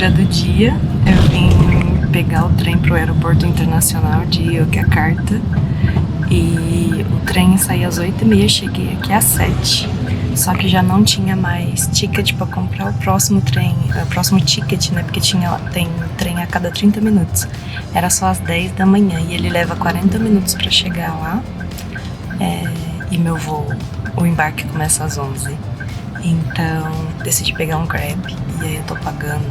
loucura do dia. Eu vim pegar o trem pro aeroporto internacional de Yogyakarta e o trem saía às 8h30, cheguei aqui às 7h. Só que já não tinha mais ticket pra comprar o próximo trem, o próximo ticket, né? Porque tem trem a cada 30 minutos. Era só às 10 da manhã e ele leva 40 minutos pra chegar lá. E meu voo, o embarque começa às 11h. Então decidi pegar um Grab e aí eu tô pagando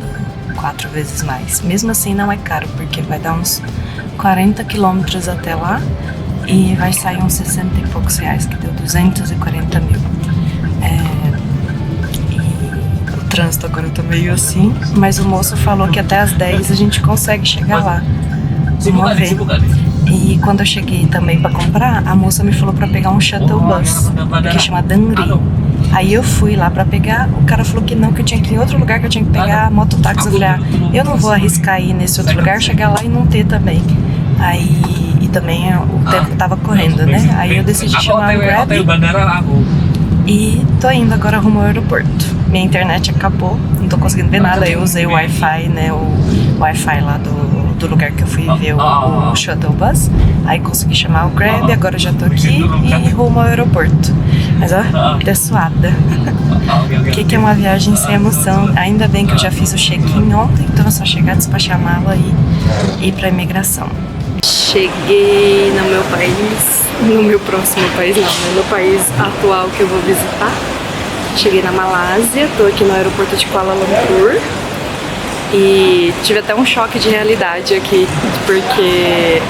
4 vezes mais. Mesmo assim não é caro, porque vai dar uns 40 quilômetros até lá e vai sair uns 60 e poucos reais, que deu 240 mil. E o trânsito agora tá meio assim, mas o moço falou que até às 10 a gente consegue chegar lá. Vamos ver. E quando eu cheguei também pra comprar, a moça me falou pra pegar um shuttle bus, que chama Dangri. Aí eu fui lá pra pegar, o cara falou que não, que eu tinha que ir em outro lugar, que eu tinha que pegar mototáxi. Eu falei, eu não vou arriscar ir nesse outro lugar, chegar lá e não ter também. Aí, e também o tempo tava correndo, né? Aí eu decidi chamar o Grab e tô indo agora rumo ao aeroporto. Minha internet acabou, não tô conseguindo ver nada. Eu usei o Wi-Fi, né? O Wi-Fi lá do lugar que eu fui ver o shuttle bus. Aí consegui chamar o Grab, agora eu já tô aqui e rumo ao aeroporto. Mas ó, tô suada. O que é uma viagem sem emoção? Ainda bem que eu já fiz o check-in ontem, então é só chegar, despachar a mala e ir pra imigração. Cheguei no meu país, no meu próximo país não, mas no país atual que eu vou visitar. Cheguei na Malásia, tô aqui no aeroporto de Kuala Lumpur e tive até um choque de realidade aqui, porque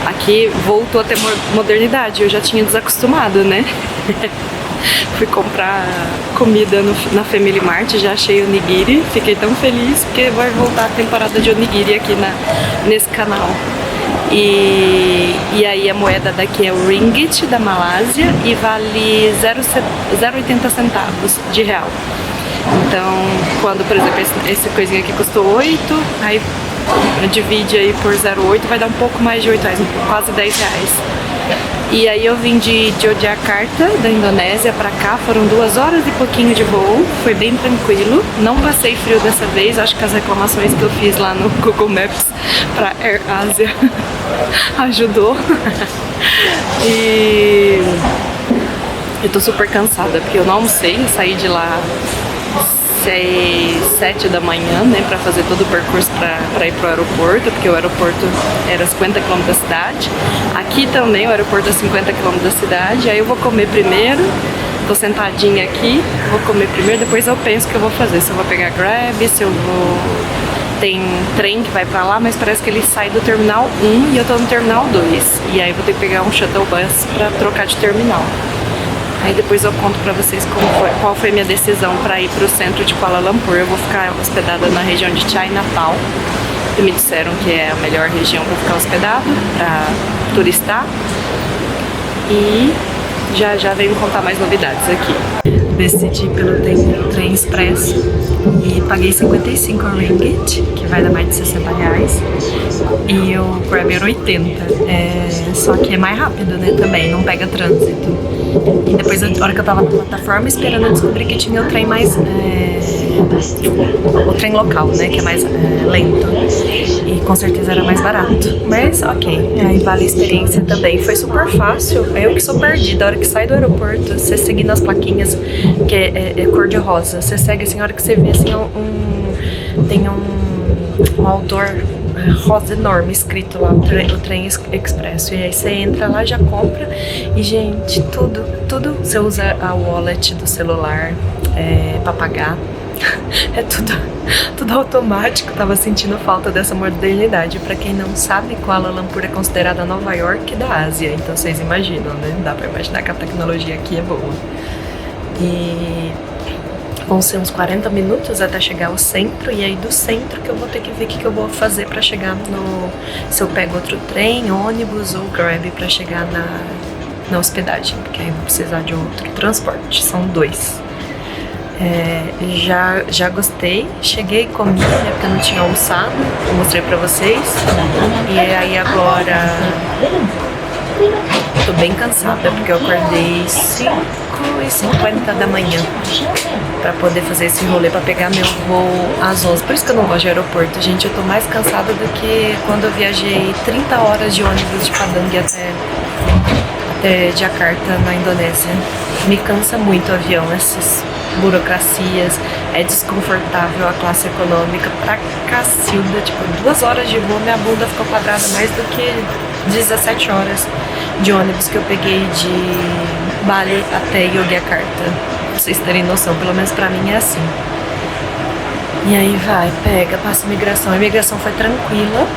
aqui voltou a ter modernidade, eu já tinha desacostumado, né? Fui comprar comida na Family Mart, já achei onigiri, fiquei tão feliz porque vai voltar a temporada de onigiri aqui nesse canal. E aí a moeda daqui é o ringgit da Malásia e vale 0,80 centavos de real. Então, quando, por exemplo, esse coisinha aqui custou 8, aí divide aí por 0,8, vai dar um pouco mais de 8 reais, quase 10 reais. E aí eu vim de Yogyakarta, da Indonésia, pra cá, foram 2 horas e pouquinho de voo, foi bem tranquilo, não passei frio dessa vez, acho que as reclamações que eu fiz lá no Google Maps pra AirAsia ajudou. E eu tô super cansada, porque eu não almocei, saí de lá 7 da manhã, né, pra fazer todo o percurso pra ir pro aeroporto, porque o aeroporto era 50 km da cidade. Aqui também o aeroporto é 50 km da cidade, aí eu vou comer primeiro, tô sentadinha aqui, vou comer primeiro, depois eu penso o que eu vou fazer, se eu vou pegar Grab, se eu vou... Tem trem que vai pra lá, mas parece que ele sai do terminal 1 e eu tô no terminal 2, e aí vou ter que pegar um shuttle bus pra trocar de terminal. Aí depois eu conto pra vocês qual foi a minha decisão pra ir pro centro de Kuala Lumpur. Eu vou ficar hospedada na região de Chinatown, que me disseram que é a melhor região pra ficar hospedado, pra turistar. E já venho contar mais novidades aqui. Decidi pelo trem expresso e paguei 55 ringgit, que vai dar mais de 60 reais. E o Grab era 80, só que é mais rápido, né, também, não pega trânsito. E depois, na hora que eu tava na plataforma esperando, eu descobri que tinha o trem mais... o trem local, né, que é mais lento. E com certeza era mais barato. Mas, ok, aí vale a experiência também. Foi super fácil, eu que sou perdida. A hora que sai do aeroporto, você seguindo as plaquinhas, que é cor de rosa. Você segue assim, a hora que você vê assim, tem um outdoor rosa enorme escrito lá, o trem expresso. E aí você entra lá, já compra e, gente, tudo você usa a wallet do celular pra pagar. É tudo automático. Tava sentindo falta dessa modernidade. Pra quem não sabe, Kuala Lumpur é considerada Nova York da Ásia, então vocês imaginam, né? Dá pra imaginar que a tecnologia aqui é boa. E vão ser uns 40 minutos até chegar ao centro, e aí do centro que eu vou ter que ver o que eu vou fazer pra chegar se eu pego outro trem, ônibus ou Grab pra chegar na hospedagem, porque aí eu vou precisar de outro transporte, são 2. Já gostei, cheguei, comi, né, porque eu não tinha almoçado, eu mostrei pra vocês, e aí agora tô bem cansada, porque eu acordei 5 5h50 da manhã pra poder fazer esse rolê, pra pegar meu voo às 11. Por isso que eu não gosto de aeroporto, gente. Eu tô mais cansada do que quando eu viajei 30 horas de ônibus de Padang até Jakarta, na Indonésia. Me cansa muito o avião, essas burocracias, é desconfortável a classe econômica pra cacilda, tipo, 2 horas de voo, minha bunda ficou quadrada mais do que 17 horas de ônibus que eu peguei de Bali até Yogyakarta, pra vocês terem noção, pelo menos pra mim é assim. E aí vai, pega, passa imigração. A imigração foi tranquila,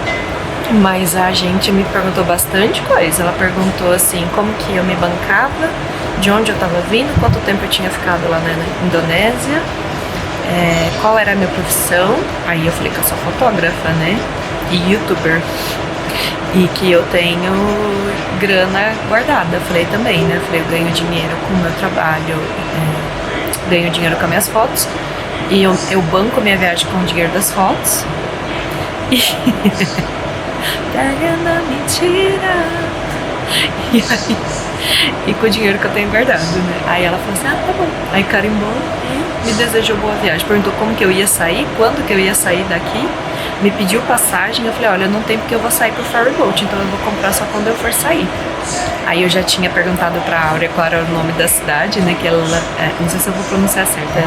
mas a gente me perguntou bastante coisa. Ela perguntou assim, como que eu me bancava, de onde eu tava vindo, quanto tempo eu tinha ficado lá na Indonésia, qual era a minha profissão. Aí eu falei que eu sou fotógrafa, né, e youtuber, e que eu tenho grana guardada. Eu falei também, né, eu falei, eu ganho dinheiro com o meu trabalho, ganho dinheiro com as minhas fotos, e eu banco minha viagem com o dinheiro das fotos. E pega na mentira. E aí, e com o dinheiro que eu tenho guardado, né? Aí ela falou assim, tá bom. Aí carimbou e me desejou boa viagem. Perguntou como que eu ia sair, quando que eu ia sair daqui. Me pediu passagem, eu falei, olha, não tem porque eu vou sair pro ferryboat, então eu vou comprar só quando eu for sair. Aí eu já tinha perguntado pra Áurea qual era o nome da cidade, né? Que ela, não sei se eu vou pronunciar certo, é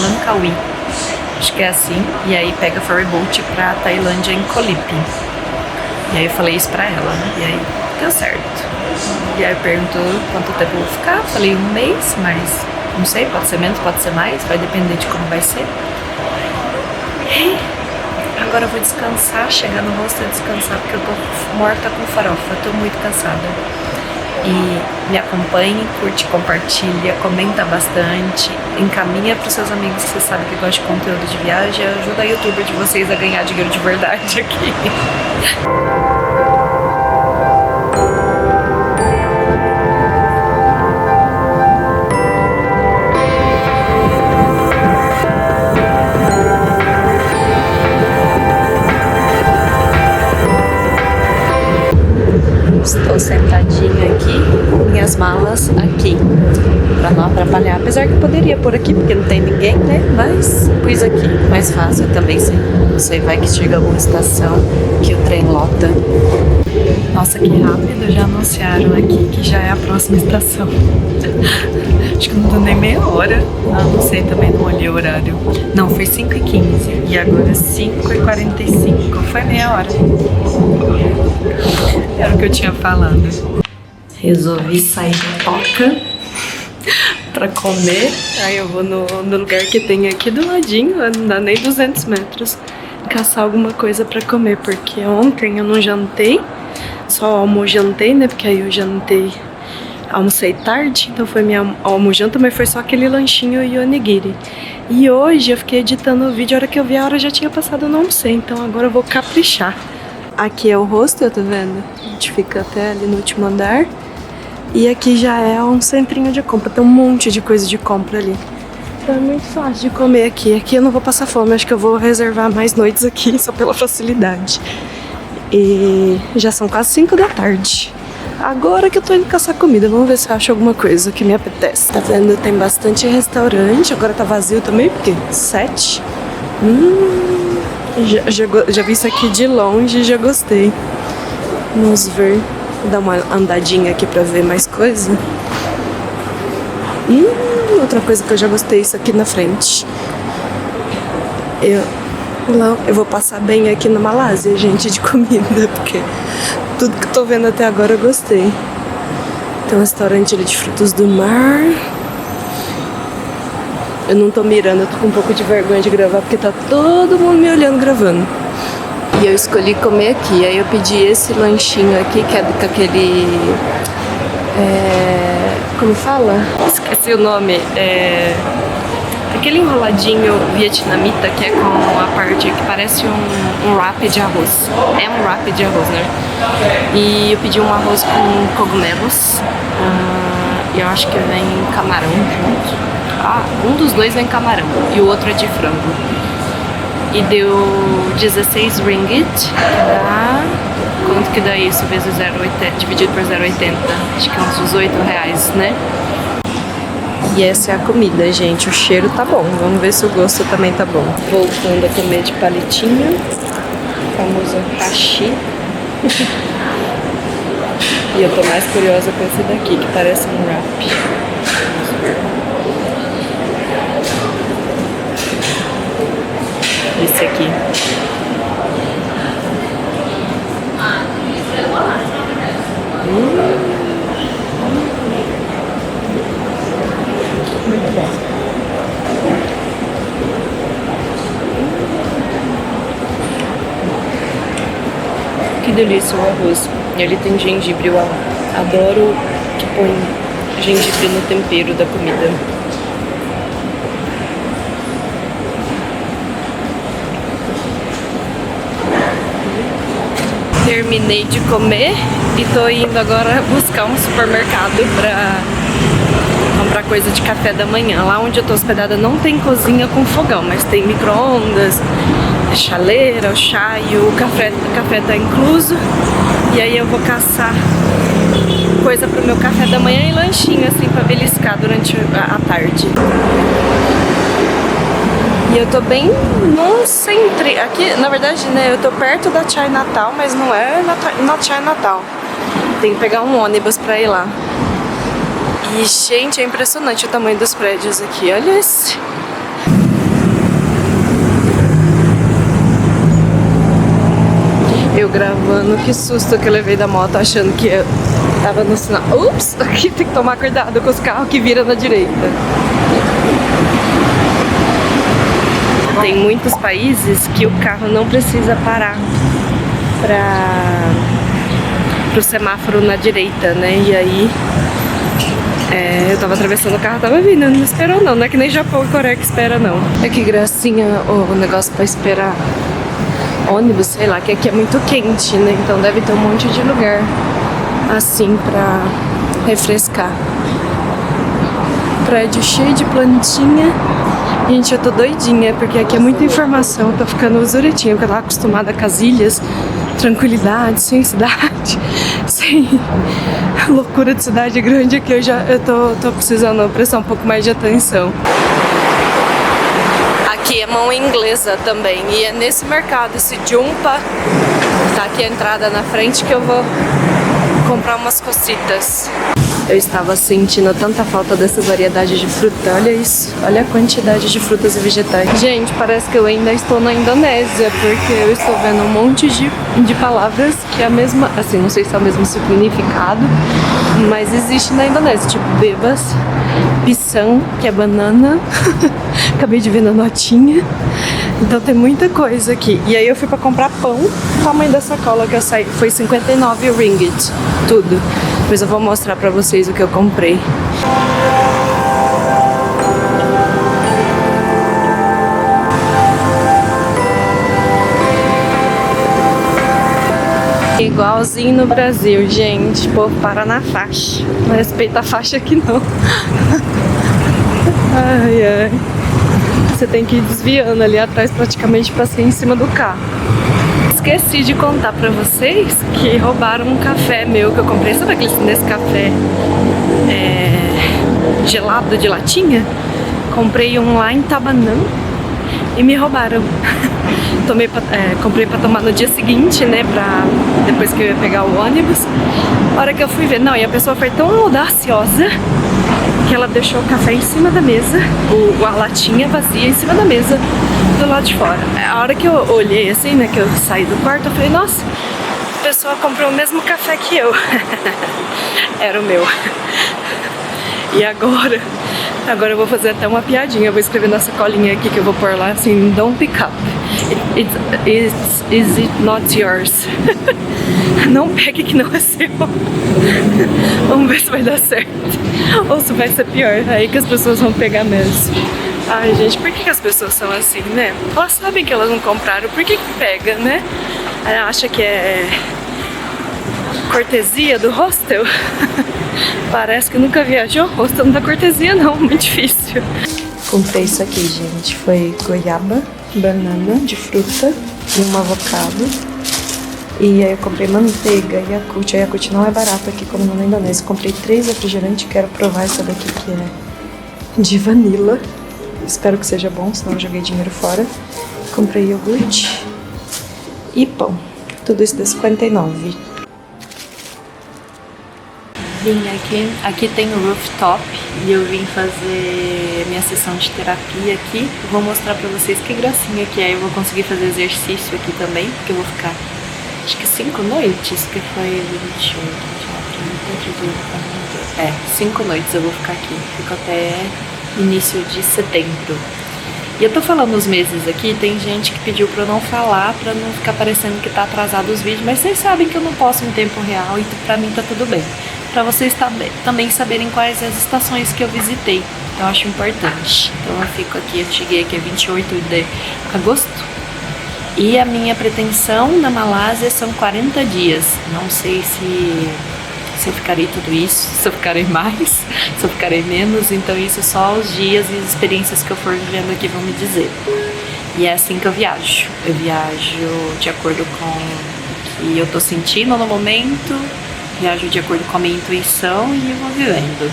Langkawi. Acho que é assim. E aí pega ferryboat pra Tailândia em Koh Lipe. E aí eu falei isso pra ela, né? E aí deu certo. E aí perguntou quanto tempo eu vou ficar. Falei 1 mês, mas não sei, pode ser menos, pode ser mais, vai depender de como vai ser. E agora eu vou descansar, chegar no hostel descansar, porque eu tô morta com farofa, tô muito cansada. E me acompanhe, curte, compartilha, comenta bastante, encaminha pros seus amigos que você sabe que gostam de conteúdo de viagem, ajuda a youtuber de vocês a ganhar dinheiro de verdade aqui. Estou sentadinha aqui, minhas malas aqui, pra não atrapalhar. Apesar que eu poderia pôr aqui, porque não tem ninguém, né? Mas pus aqui, mais fácil também. Não sei, vai que chega alguma estação que o trem lota. Nossa, que rápido, já anunciaram aqui que já é a próxima estação. Acho que não deu nem meia hora. Ah, não sei, também não olhei o horário. Não, foi 5h15 e agora 5h45. Foi meia hora. Era o que eu tinha falado. Resolvi sair da toca pra comer. Aí eu vou no lugar que tem aqui do ladinho, não dá nem 200 metros, caçar alguma coisa pra comer, porque ontem eu não jantei, só almojantei, né, porque aí eu jantei, almocei tarde, então foi minha almojanta, mas foi só aquele lanchinho e onigiri. E hoje eu fiquei editando o vídeo, a hora que eu vi a hora já tinha passado, eu não almocei, então agora eu vou caprichar. Aqui é o hostel, tá vendo? A gente fica até ali no último andar. E aqui já é um centrinho de compra, tem um monte de coisa de compra ali. Então é muito fácil de comer aqui. Aqui eu não vou passar fome, acho que eu vou reservar mais noites aqui, só pela facilidade. E já são quase 5 da tarde. Agora que eu tô indo caçar comida, vamos ver se eu acho alguma coisa que me apetece. Tá vendo? Tem bastante restaurante, agora tá vazio também, porque 7. Já vi isso aqui de longe e já gostei. Vamos ver. Vou dar uma andadinha aqui pra ver mais coisa. Outra coisa que eu já gostei, isso aqui na frente. Eu vou passar bem aqui na Malásia, gente, de comida, porque tudo que eu tô vendo até agora eu gostei. Tem um restaurante ali de frutos do mar. Eu não tô mirando, eu tô com um pouco de vergonha de gravar, porque tá todo mundo me olhando gravando. E eu escolhi comer aqui, aí eu pedi esse lanchinho aqui, que é com aquele... como fala? Esqueci o nome. Aquele enroladinho vietnamita, que é com a parte que parece um wrap de arroz. É um wrap de arroz, né? E eu pedi um arroz com cogumelos. E eu acho que vem camarão junto. Um dos dois vem camarão e o outro é de frango. E deu 16 ringgit, que dá quanto que dá isso vezes 0,80, dividido por 0,80. Acho que é uns R$18, né? E essa é a comida, gente. O cheiro tá bom. Vamos ver se o gosto também tá bom. Voltando a comer de palitinho. O famoso hashi. E eu tô mais curiosa com esse daqui, que parece um wrap. Esse aqui. Muito bom. Que delícia o arroz. Ele tem gengibre, eu adoro que põe gengibre no tempero da comida. Terminei de comer e tô indo agora buscar um supermercado pra comprar coisa de café da manhã. Lá onde eu tô hospedada não tem cozinha com fogão, mas tem micro-ondas, chaleira, o chá e o café tá incluso. E aí eu vou caçar coisa pro meu café da manhã e lanchinho assim pra beliscar durante a tarde. E eu tô bem no centro, aqui, na verdade, né, eu tô perto da Chinatown, mas não é na Chinatown. Tem que pegar um ônibus pra ir lá. E, gente, é impressionante o tamanho dos prédios aqui, olha esse. Eu gravando, que susto que eu levei da moto, achando que eu tava no sinal. Ups, aqui tem que tomar cuidado com os carros que viram na direita. Tem muitos países que o carro não precisa parar pro semáforo na direita, né? E aí eu tava atravessando o carro, tava vindo, não esperou não é que nem Japão e Coreia que espera não. É que gracinha o negócio pra esperar ônibus, sei lá, que aqui é muito quente, né? Então deve ter um monte de lugar assim pra refrescar. Prédio cheio de plantinha. Gente, eu tô doidinha, porque aqui é muita informação, eu tô ficando usuretinha, porque eu tava acostumada com as ilhas, tranquilidade, sem cidade, sem loucura de cidade grande. Aqui eu tô precisando prestar um pouco mais de atenção. Aqui é mão inglesa também, e é nesse mercado, esse Jumpa, tá aqui a entrada na frente, que eu vou comprar umas cositas. Eu estava sentindo tanta falta dessa variedade de fruta. Olha isso, olha a quantidade de frutas e vegetais. Gente, parece que eu ainda estou na Indonésia, porque eu estou vendo um monte de palavras que é a mesma, assim, não sei se é o mesmo significado, mas existe na Indonésia, tipo bebas, pisang, que é banana. Acabei de ver na notinha. Então tem muita coisa aqui. E aí eu fui pra comprar pão. O tamanho da sacola que eu saí foi 59 ringgit, tudo. Depois eu vou mostrar pra vocês o que eu comprei. Igualzinho no Brasil, gente. O povo para na faixa. Não respeita a faixa aqui não. Ai, ai. Você tem que ir desviando ali atrás praticamente pra ser em cima do carro. Esqueci de contar pra vocês que roubaram um café meu que eu comprei. Sabe aquele Nescafé gelado de latinha? Comprei um lá em Tabanã e me roubaram. Comprei pra tomar no dia seguinte, né? Depois que eu ia pegar o ônibus. A hora que eu fui ver, não, e a pessoa foi tão audaciosa que ela deixou o café em cima da mesa, a latinha vazia em cima da mesa do lado de fora. A hora que eu olhei assim, né, que eu saí do quarto, eu falei, nossa, a pessoa comprou o mesmo café que eu. Era o meu. E agora eu vou fazer até uma piadinha, eu vou escrever na sacolinha aqui que eu vou pôr lá assim, don't pick up. Is it not yours? Não pegue que não é seu. Vamos ver se vai dar certo. Ou se vai ser pior, aí que as pessoas vão pegar mesmo. Ai, gente, por que as pessoas são assim, né? Elas sabem que elas não compraram, por que pega, né? Acha que é cortesia do hostel? Parece que nunca viajou. Hostel não dá cortesia não, muito difícil. Comprei isso aqui, gente. Foi goiaba, banana de fruta e um avocado. E aí eu comprei manteiga, Yakult. A Yakult não é barata aqui como na Indonésia. Comprei 3 refrigerantes, quero provar essa daqui que é de vanilla. Espero que seja bom, senão eu joguei dinheiro fora. Comprei iogurte e pão. Tudo isso dá 59. Vim aqui tem o rooftop e eu vim fazer minha sessão de terapia aqui. Eu vou mostrar pra vocês que gracinha que é. Eu vou conseguir fazer exercício aqui também, porque eu vou ficar, acho que 5 noites, que foi 28, 5 noites eu vou ficar aqui. Fico até início de setembro. E eu tô falando os meses aqui, tem gente que pediu pra eu não falar, pra não ficar parecendo que tá atrasado os vídeos, mas vocês sabem que eu não posto em tempo real e pra mim tá tudo bem. Pra vocês também saberem quais as estações que eu visitei, eu acho importante. Então eu fico aqui, eu cheguei aqui a 28 de agosto. E a minha pretensão na Malásia são 40 dias. Não sei se eu ficarei tudo isso, se eu ficarei mais, se eu ficarei menos. Então isso só os dias e as experiências que eu for vivendo aqui vão me dizer. E é assim que eu viajo. Eu viajo de acordo com o que eu tô sentindo no momento. Viajo de acordo com a minha intuição e eu vou vivendo.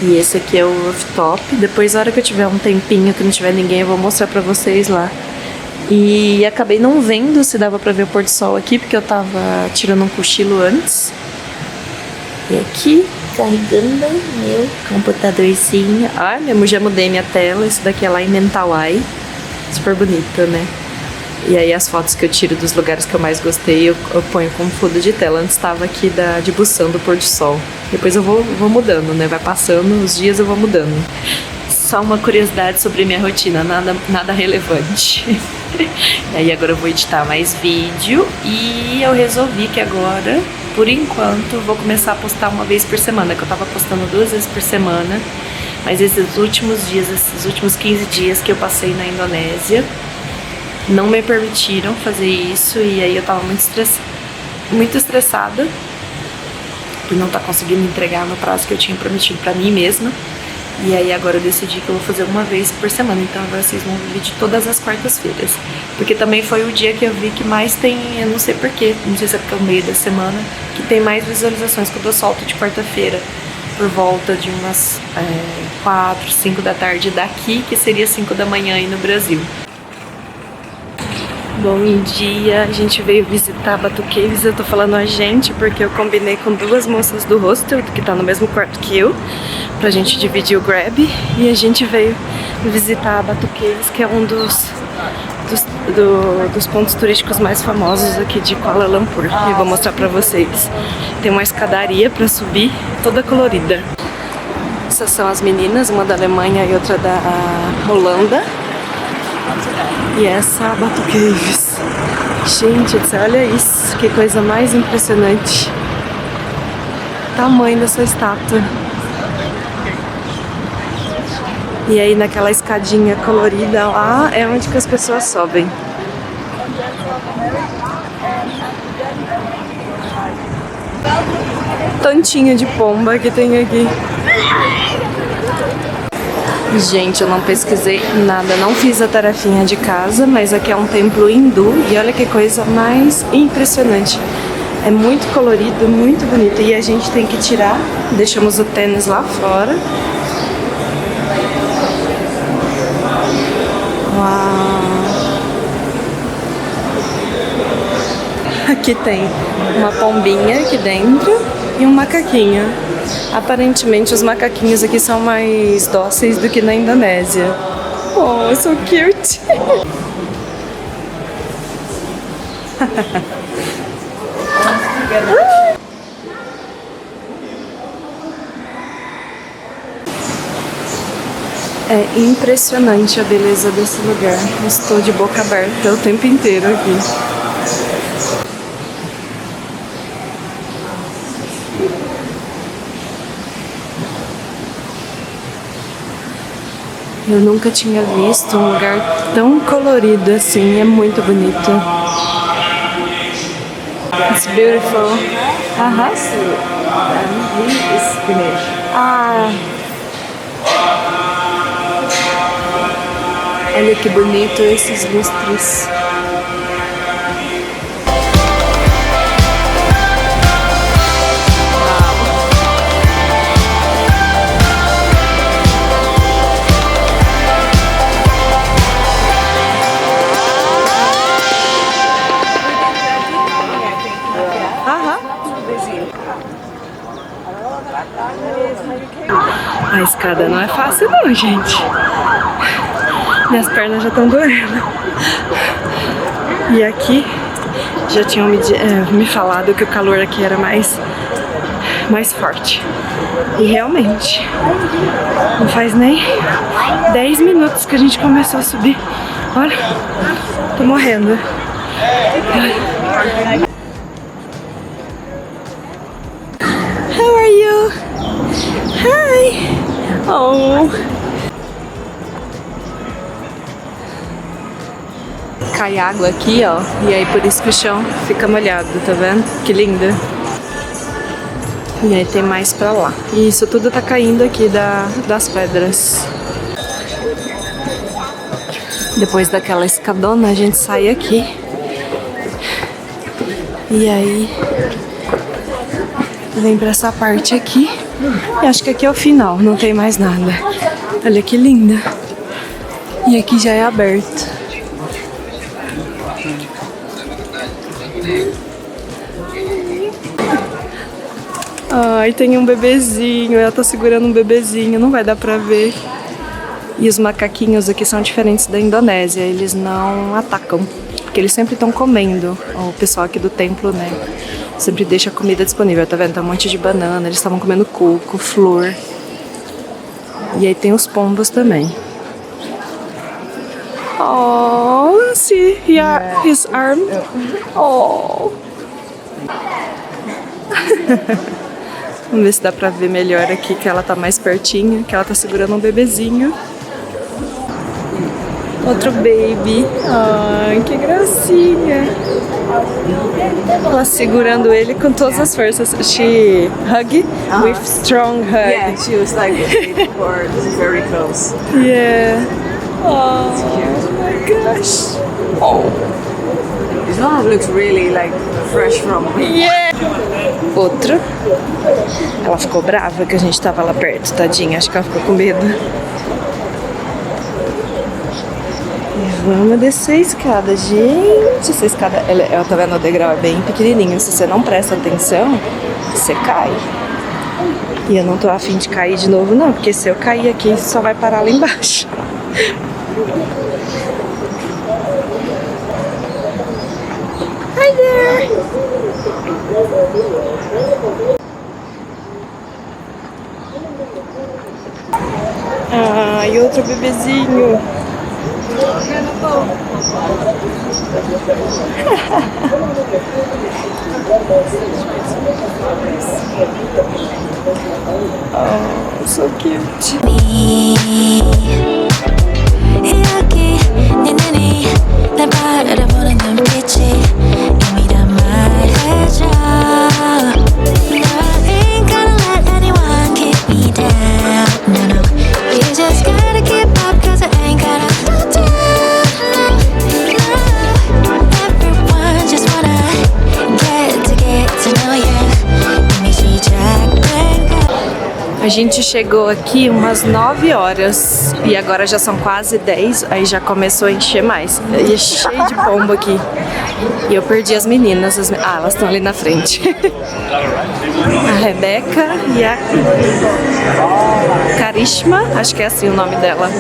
E esse aqui é o rooftop. Depois, na hora que eu tiver um tempinho, que não tiver ninguém, eu vou mostrar pra vocês lá. E acabei não vendo se dava pra ver o pôr do sol aqui, porque eu tava tirando um cochilo antes. E aqui, carregando meu computadorzinho. Olha, eu já mudei minha tela. Isso daqui é lá em Mentawai. Super bonito, né? E aí as fotos que eu tiro dos lugares que eu mais gostei, eu ponho como fundo de tela. Antes estava aqui de Busan, do pôr do sol. Depois eu vou mudando, né? Vai passando os dias, eu vou mudando. Só uma curiosidade sobre minha rotina, nada relevante. E aí agora eu vou editar mais vídeo e eu resolvi que agora, por enquanto, vou começar a postar uma vez por semana, que eu tava postando 2 vezes por semana. Mas esses últimos dias, esses últimos 15 dias que eu passei na Indonésia, não me permitiram fazer isso, e aí eu tava muito estressada por não estar conseguindo entregar no prazo que eu tinha prometido pra mim mesma. E aí agora eu decidi que eu vou fazer uma vez por semana, então agora vocês vão ver vídeo todas as quartas-feiras. Porque também foi o dia que eu vi que mais tem, eu não sei porquê, não sei se é porque é o meio da semana, que tem mais visualizações quando eu solto de quarta-feira, por volta de umas 4, 5 da tarde daqui, que seria 5 da manhã aí no Brasil. Bom dia, a gente veio visitar Batu Caves. Eu tô falando a gente porque eu combinei com 2 moças do hostel, que tá no mesmo quarto que eu, pra gente dividir o Grab. E a gente veio visitar a Batu Caves, que é um dos pontos turísticos mais famosos aqui de Kuala Lumpur. E vou mostrar pra vocês. Tem uma escadaria pra subir, toda colorida. Essas são as meninas, uma da Alemanha e outra da Holanda. E essa é a Batu Caves. Gente do céu, olha isso, que coisa mais impressionante. Tamanho dessa estátua. E aí naquela escadinha colorida lá é onde que as pessoas sobem. Tantinho de pomba que tem aqui. Gente, eu não pesquisei nada, não fiz a tarefinha de casa, mas aqui é um templo hindu e olha que coisa mais impressionante. É muito colorido, muito bonito. E a gente tem que tirar, deixamos o tênis lá fora. Uau! Aqui tem uma pombinha aqui dentro e um macaquinho. Aparentemente os macaquinhos aqui são mais dóceis do que na Indonésia. Oh, so cute! É impressionante a beleza desse lugar. Estou de boca aberta o tempo inteiro aqui. Eu nunca tinha visto um lugar tão colorido assim, é muito bonito. It's beautiful. Olha que bonito esses lustres. escada não é fácil não, gente. Minhas pernas já estão doendo. E aqui já tinham me falado que o calor aqui era mais forte. E realmente, não faz nem 10 minutos que a gente começou a subir. Olha, tô morrendo. How are you? Hi! Oh! Cai água aqui, ó, e aí por isso que o chão fica molhado, tá vendo? Que lindo! E aí tem mais pra lá. E isso tudo tá caindo aqui das pedras. Depois daquela escadona, a gente sai aqui. E aí vem pra essa parte aqui. E acho que aqui é o final, não tem mais nada. Olha que linda. E aqui já é aberto. Ai, tem um bebezinho, ela tá segurando um bebezinho, não vai dar pra ver. E os macaquinhos aqui são diferentes da Indonésia, eles não atacam, porque eles sempre estão comendo. O pessoal aqui do templo, né, sempre deixa a comida disponível, tá vendo? Tá um monte de banana, eles estavam comendo coco, flor. E aí tem os pombos também. Oh, see, yeah, his arm. Oh. Vamos ver se dá pra ver melhor aqui, que ela tá mais pertinho, que ela tá segurando um bebezinho. Outro baby. Ai, que gracinha. Ela segurando ele com todas as forças. She hug with strong hug. Yeah, she was like very close. Yeah. Oh my gosh. Oh. This one looks really like fresh from. Yeah. Outro. Ela ficou brava que a gente tava lá perto, tadinha. Acho que ela ficou com medo. E vamos descer a escada. Gente, essa escada, ela tá vendo, o degrau é bem pequenininho. Se você não presta atenção, você cai. E eu não tô afim de cair de novo, não. Porque se eu cair aqui, só vai parar lá embaixo. Hi there! Ah, e outro bebezinho. Oh, so cute. A gente chegou aqui umas 9 horas e agora já são quase 10, aí já começou a encher mais. E é cheio de pombo aqui. E eu perdi as meninas. Ah, elas estão ali na frente. A Rebeca e a Karishma, acho que é assim o nome dela.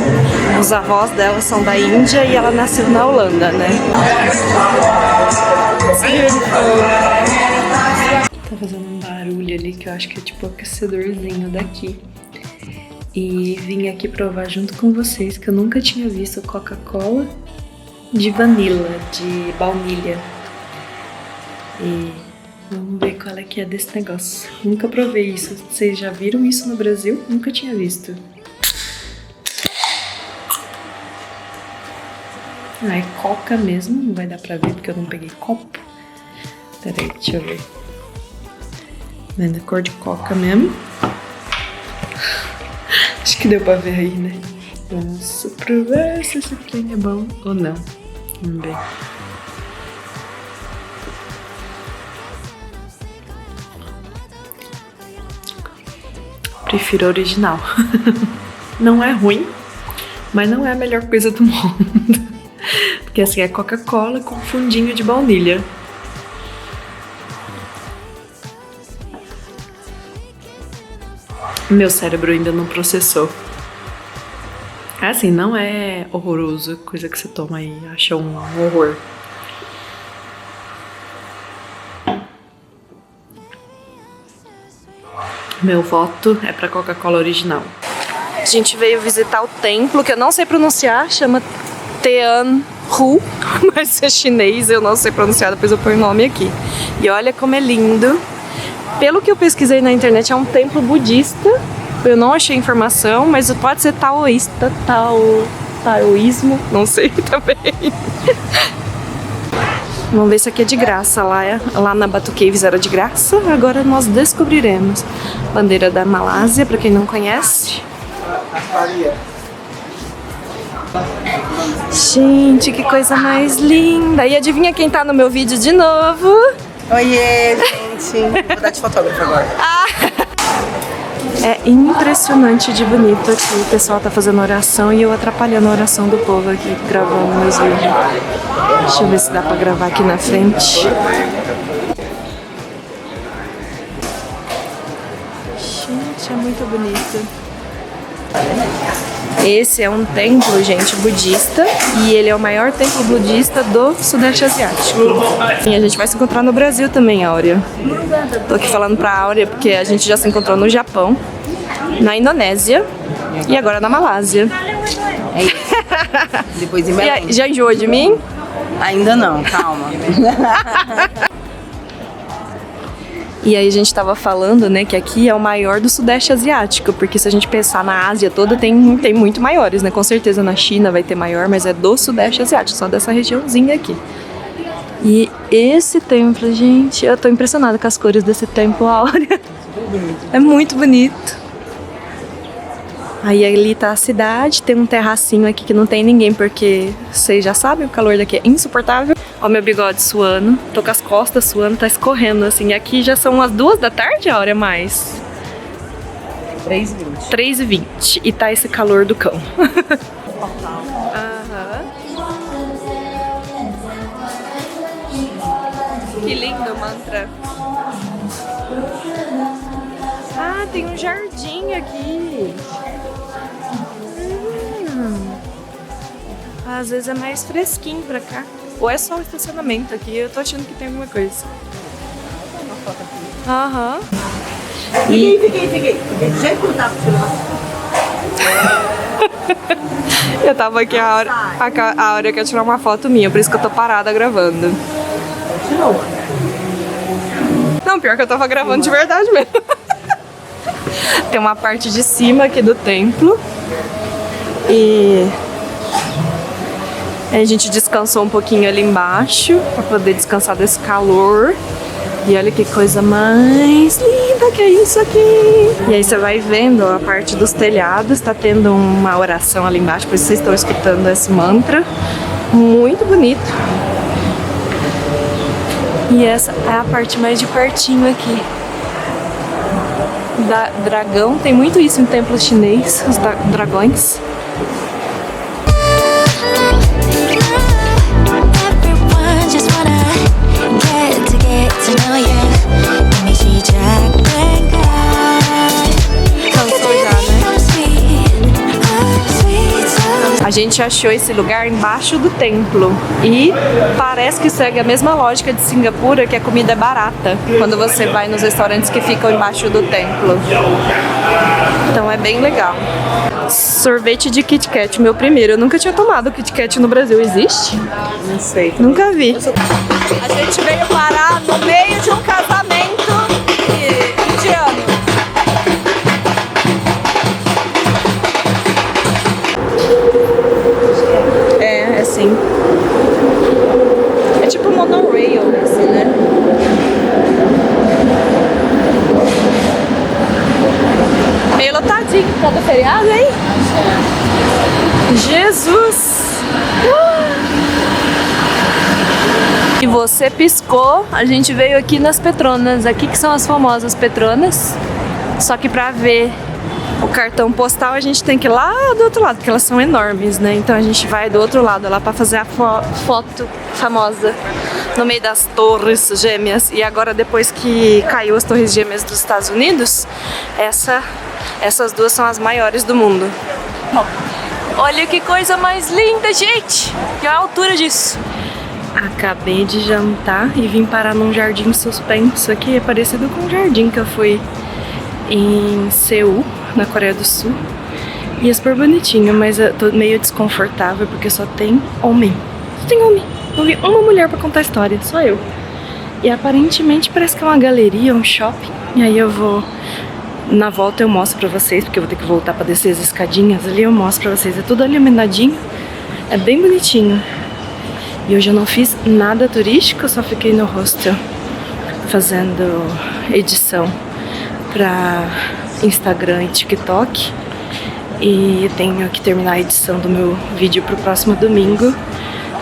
Os avós dela são da Índia e ela nasceu na Holanda, né? Tá fazendo um barulho ali que eu acho que é tipo o aquecedorzinho daqui. E vim aqui provar junto com vocês que eu nunca tinha visto Coca-Cola de vanilla, de baunilha. E vamos ver qual é que é desse negócio. Nunca provei isso. Vocês já viram isso no Brasil? Nunca tinha visto. Ah, é coca mesmo. Não vai dar pra ver porque eu não peguei copo. Peraí, deixa eu ver. Vendo a cor de coca mesmo. Acho que deu pra ver aí, né? Vamos provar se esse trem é bom ou não. Vamos ver. Prefiro a original. Não é ruim, mas não é a melhor coisa do mundo. Porque assim é Coca-Cola com fundinho de baunilha. Meu cérebro ainda não processou. Assim, não é horroroso, coisa que você toma e acha um horror. Meu voto é pra Coca-Cola original. A gente veio visitar o templo, que eu não sei pronunciar, chama Tianhu, mas é chinês, eu não sei pronunciar, depois eu ponho o nome aqui. E olha como é lindo. Pelo que eu pesquisei na internet, é um templo budista. Eu não achei informação, mas pode ser taoísta, taoísmo, não sei também. Vamos ver se aqui é de graça. Lá na Batu Caves era de graça, agora nós descobriremos. Bandeira da Malásia, pra quem não conhece. Gente, que coisa mais linda! E adivinha quem tá no meu vídeo de novo? Oiê, gente. Vou dar de fotógrafo agora. É impressionante de bonito aqui. O pessoal tá fazendo oração e eu atrapalhando a oração do povo aqui, gravando meus vídeos. Deixa eu ver se dá pra gravar aqui na frente. Gente, é muito bonito. Esse é um templo, gente, budista. E ele é o maior templo budista do Sudeste Asiático. E a gente vai se encontrar no Brasil também, Áurea. Tô aqui falando pra Áurea porque a gente já se encontrou no Japão, na Indonésia e agora na Malásia. É isso. Depois em Belém. Já enjoou de mim? Ainda não, calma. E aí a gente tava falando, né, que aqui é o maior do Sudeste Asiático, porque se a gente pensar na Ásia toda, tem muito maiores, né? Com certeza na China vai ter maior, mas é do Sudeste Asiático, só dessa regiãozinha aqui. E esse templo, gente, eu tô impressionada com as cores desse templo, Áurea. É muito bonito. Aí ali tá a cidade, tem um terracinho aqui que não tem ninguém, porque vocês já sabem, o calor daqui é insuportável. Ó meu bigode suando, tô com as costas suando, tá escorrendo assim. E aqui já são as 2 da tarde, a hora é mais 3h20. 3h20 e tá esse calor do cão. Que lindo o mantra. Ah, tem um jardim aqui. Às vezes é mais fresquinho pra cá. Ou é só o estacionamento aqui, eu tô achando que tem alguma coisa. Aham. Fiquei. Já contar Eu tava aqui a hora que eu tirar uma foto minha, por isso que eu tô parada gravando. Não, pior que eu tava gravando de verdade mesmo. Tem uma parte de cima aqui do templo. E a gente descansou um pouquinho ali embaixo pra poder descansar desse calor. E olha que coisa mais linda que é isso aqui. E aí você vai vendo a parte dos telhados, tá tendo uma oração ali embaixo, por isso vocês estão escutando esse mantra. Muito bonito. E essa é a parte mais de pertinho aqui. Dragão, tem muito isso em templo chinês, os dragões. A gente achou esse lugar embaixo do templo e parece que segue a mesma lógica de Singapura, que a comida é barata quando você vai nos restaurantes que ficam embaixo do templo. Então é bem legal. Sorvete de Kit Kat, meu primeiro. Eu nunca tinha tomado Kit Kat no Brasil. Existe? Não sei. Nunca vi. A gente veio parar no meio de um casamento indiano. É assim. É tipo monorail, assim, né? Meio lotadinho, tá do feriado, hein? Jesus! E você piscou, a gente veio aqui nas Petronas. Aqui que são as famosas Petronas. Só que pra ver o cartão postal a gente tem que ir lá do outro lado, porque elas são enormes, né? Então a gente vai do outro lado lá pra fazer a foto famosa no meio das torres gêmeas. E agora, depois que caiu as torres gêmeas dos Estados Unidos, essa Essas duas são as maiores do mundo. Olha que coisa mais linda, gente! E a altura disso. Acabei de jantar e vim parar num jardim suspenso aqui. É parecido com um jardim que eu fui em Seul, na Coreia do Sul. E é super bonitinho, mas eu tô meio desconfortável porque só tem homem. Só tem homem. Não vi uma mulher pra contar história, só eu. E aparentemente parece que é uma galeria, um shopping. E aí eu vou... Na volta eu mostro pra vocês, porque eu vou ter que voltar pra descer as escadinhas ali. Eu mostro pra vocês, é tudo iluminadinho. É bem bonitinho. E hoje eu não fiz nada turístico, só fiquei no hostel fazendo edição pra Instagram e TikTok. E eu tenho que terminar a edição do meu vídeo pro próximo domingo,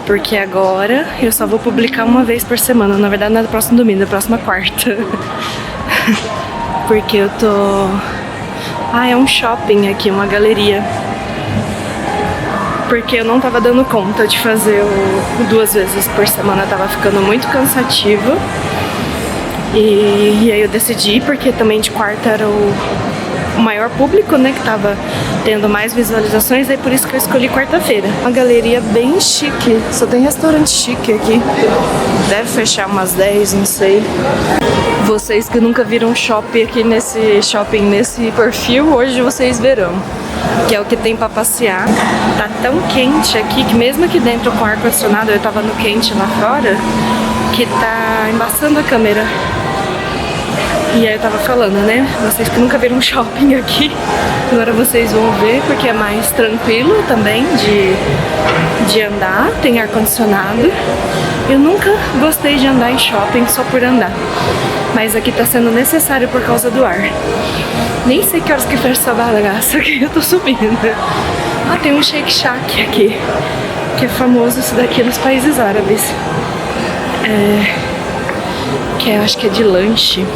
porque agora eu só vou publicar uma vez por semana. Na verdade não é do próximo domingo, é da próxima quarta. Porque eu tô... Ah, é um shopping aqui, uma galeria. Porque eu não tava dando conta de fazer 2 vezes por semana, tava ficando muito cansativo. E aí eu decidi, porque também de quarta era o maior público, né, que tava tendo mais visualizações, aí por isso que eu escolhi quarta-feira. Uma galeria bem chique, só tem restaurante chique aqui. Deve fechar umas 10, não sei. Vocês que nunca viram shopping aqui nesse perfil, hoje vocês verão. Que é o que tem pra passear. Tá tão quente aqui que mesmo aqui dentro com ar-condicionado, eu tava no quente lá fora, que tá embaçando a câmera. E aí eu tava falando, né? Vocês que nunca viram shopping aqui, agora vocês vão ver, porque é mais tranquilo também de andar, tem ar-condicionado. Eu nunca gostei de andar em shopping só por andar, mas aqui tá sendo necessário por causa do ar. Nem sei que horas que fecha essa bagaça que eu tô subindo. Ah, tem um Shake Shack aqui, que é famoso isso daqui nos países árabes. Que eu acho que é de lanche.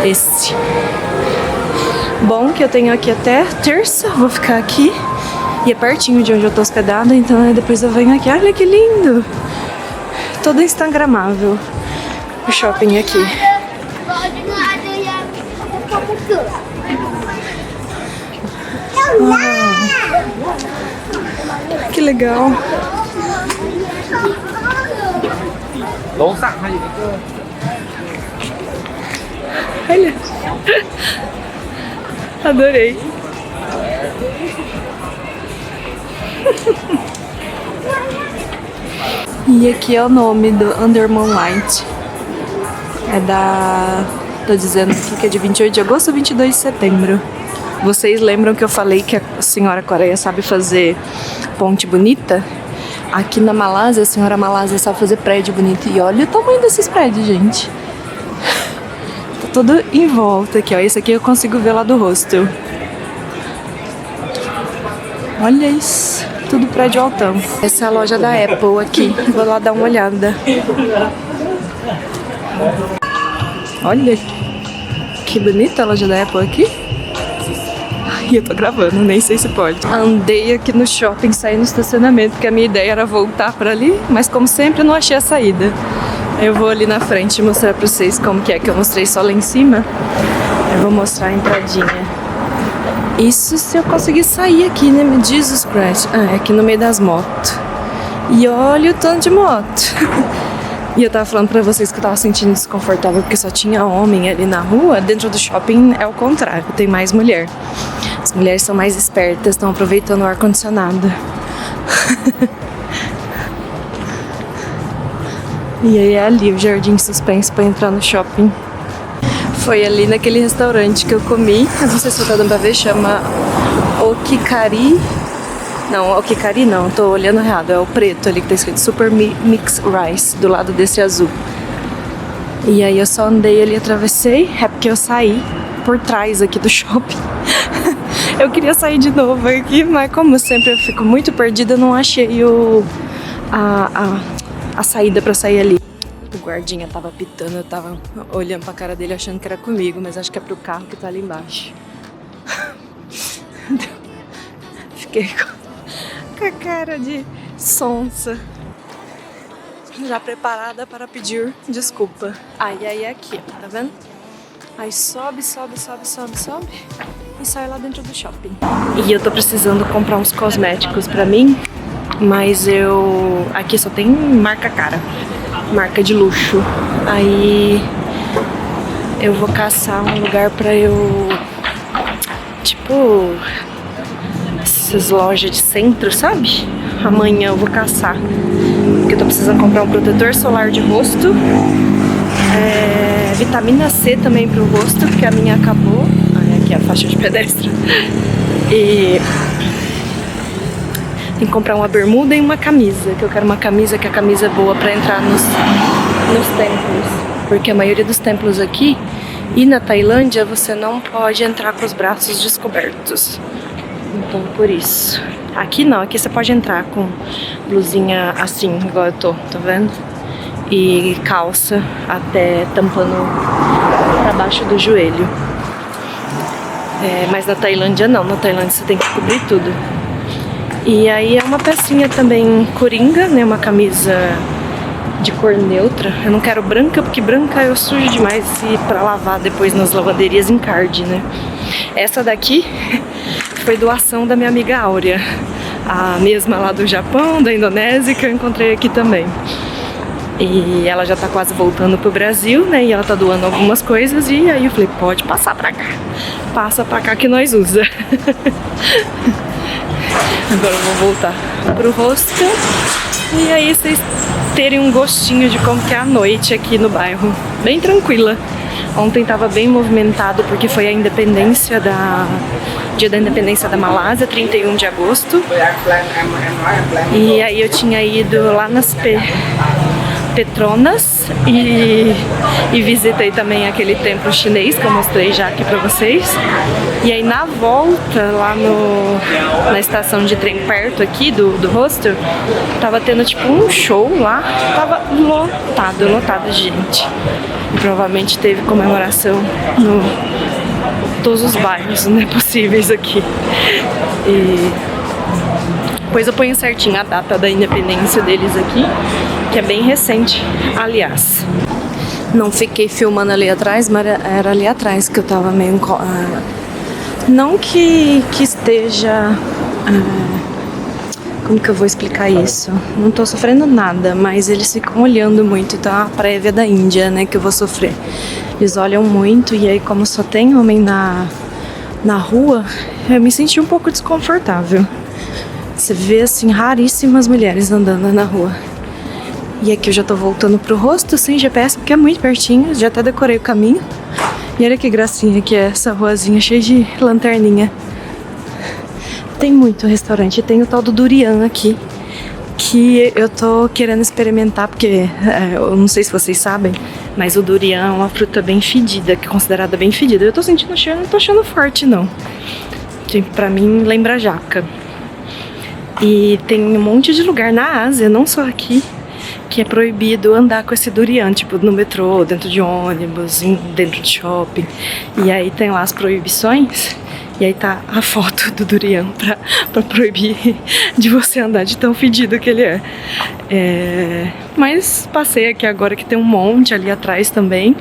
Esse. Bom, que eu tenho aqui até terça, vou ficar aqui. E é pertinho de onde eu tô hospedada, então depois eu venho aqui. Olha que lindo! Todo instagramável o shopping aqui. Que legal! Olha! Adorei! E aqui é o nome do Under Moonlight. Tô dizendo aqui que é de 28 de agosto a 22 de setembro. Vocês lembram que eu falei que a senhora Coreia sabe fazer ponte bonita? Aqui na Malásia, a senhora Malásia sabe fazer prédio bonito. E olha o tamanho desses prédios, gente. Tá todo em volta aqui, ó. Esse aqui eu consigo ver lá do hostel. Olha isso. Tudo prédio altão. Essa é a loja da Apple aqui. Vou lá dar uma olhada. Olha que bonita a loja da Apple aqui. Ai, eu tô gravando, nem sei se pode. Andei aqui no shopping, saí no estacionamento, porque a minha ideia era voltar pra ali, mas como sempre eu não achei a saída. Eu vou ali na frente mostrar pra vocês como que eu mostrei só lá em cima. Eu vou mostrar a entradinha. Isso se eu conseguir sair aqui, né? Jesus Christ. Ah, é aqui no meio das motos. E olha o tanto de moto. E eu tava falando pra vocês que eu tava sentindo desconfortável porque só tinha homem ali na rua. Dentro do shopping é o contrário, tem mais mulher. As mulheres são mais espertas, estão aproveitando o ar-condicionado. E aí é ali o jardim suspenso pra entrar no shopping. Foi ali naquele restaurante que eu comi. Eu não sei se tá dando pra ver, chama Okikari. Não, Okikari não, tô olhando errado. É o preto ali que tá escrito Super Mix Rice, do lado desse azul. E aí eu só andei ali, atravessei. É porque eu saí por trás aqui do shopping. Eu queria sair de novo aqui, mas como sempre eu fico muito perdida, eu não achei a saída pra sair ali. O guardinha tava pitando, eu tava olhando pra cara dele achando que era comigo, mas acho que é pro carro que tá ali embaixo. Fiquei com a cara de sonsa, já preparada para pedir desculpa. Aí aqui, ó, tá vendo? Aí sobe, sobe, sobe, sobe, sobe e sai lá dentro do shopping. E eu tô precisando comprar uns cosméticos pra mim, mas aqui só tem marca cara, marca de luxo. Aí eu vou caçar um lugar pra eu, tipo, essas lojas de centro, sabe? Amanhã eu vou caçar, porque eu tô precisando comprar um protetor solar de rosto, vitamina C também pro rosto, porque a minha acabou. Aqui é a faixa de pedestre. E tem que comprar uma bermuda e uma camisa, que eu quero uma camisa, que a camisa é boa pra entrar nos templos, porque a maioria dos templos aqui e na Tailândia você não pode entrar com os braços descobertos. Então por isso. Aqui não, aqui você pode entrar com blusinha assim, igual eu tô, tá vendo? E calça até tampando pra baixo do joelho. Mas na Tailândia não, na Tailândia você tem que cobrir tudo. E aí é uma pecinha também coringa, né? Uma camisa de cor neutra. Eu não quero branca, porque branca eu sujo demais e pra lavar depois nas lavanderias encarde, né? Essa daqui foi doação da minha amiga Áurea, a mesma lá do Japão, da Indonésia, que eu encontrei aqui também. E ela já tá quase voltando pro Brasil, né? E ela tá doando algumas coisas. E aí eu falei, pode passar pra cá. Passa pra cá que nós usa. Agora eu vou voltar pro rosto. E aí vocês terem um gostinho de como que é a noite aqui no bairro. Bem tranquila. Ontem tava bem movimentado porque foi a independência dia da independência da Malásia, 31 de agosto. E aí eu tinha ido lá nas Petronas e visitei também aquele templo chinês que eu mostrei já aqui pra vocês. E aí na volta, lá na estação de trem perto aqui do hostel, tava tendo tipo um show lá, tava lotado de gente. E provavelmente teve comemoração todos os bairros, né, possíveis aqui. E depois eu ponho certinho a data da independência deles aqui, que é bem recente, aliás. Não fiquei filmando ali atrás, mas era ali atrás que eu tava meio... não que esteja... como que eu vou explicar isso? Não tô sofrendo nada, mas eles ficam olhando muito, então é a prévia da Índia, né, que eu vou sofrer. Eles olham muito e aí como só tem homem na rua, eu me senti um pouco desconfortável. Você vê assim, raríssimas mulheres andando na rua. E aqui eu já tô voltando pro rosto sem GPS, porque é muito pertinho, já até decorei o caminho. E olha que gracinha que é essa ruazinha cheia de lanterninha. Tem muito restaurante, tem o tal do durian aqui, que eu tô querendo experimentar, porque eu não sei se vocês sabem, mas o durian é uma fruta bem fedida, que é considerada bem fedida. Eu tô sentindo o cheiro, não tô achando forte não. Pra mim lembra jaca. E tem um monte de lugar na Ásia, não só aqui, que é proibido andar com esse durian, tipo no metrô, dentro de ônibus, dentro de shopping. E aí tem lá as proibições, e aí tá a foto do durian pra proibir de você andar de tão fedido que ele é. Mas passei aqui agora que tem um monte ali atrás também.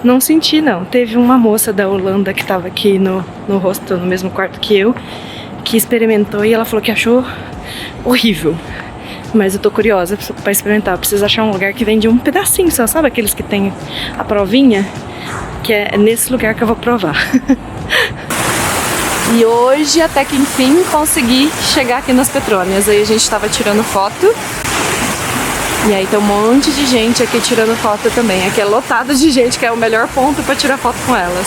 Não senti não. Teve uma moça da Holanda que tava aqui no hostel, no mesmo quarto que eu, que experimentou e ela falou que achou horrível. Mas eu tô curiosa pra experimentar. Eu preciso achar um lugar que vende um pedacinho só, sabe aqueles que tem a provinha? Que é nesse lugar que eu vou provar. E hoje, até que enfim, consegui chegar aqui nas Petrônias. Aí a gente tava tirando foto. E aí tem um monte de gente aqui tirando foto também. Aqui é lotado de gente, que é o melhor ponto pra tirar foto com elas.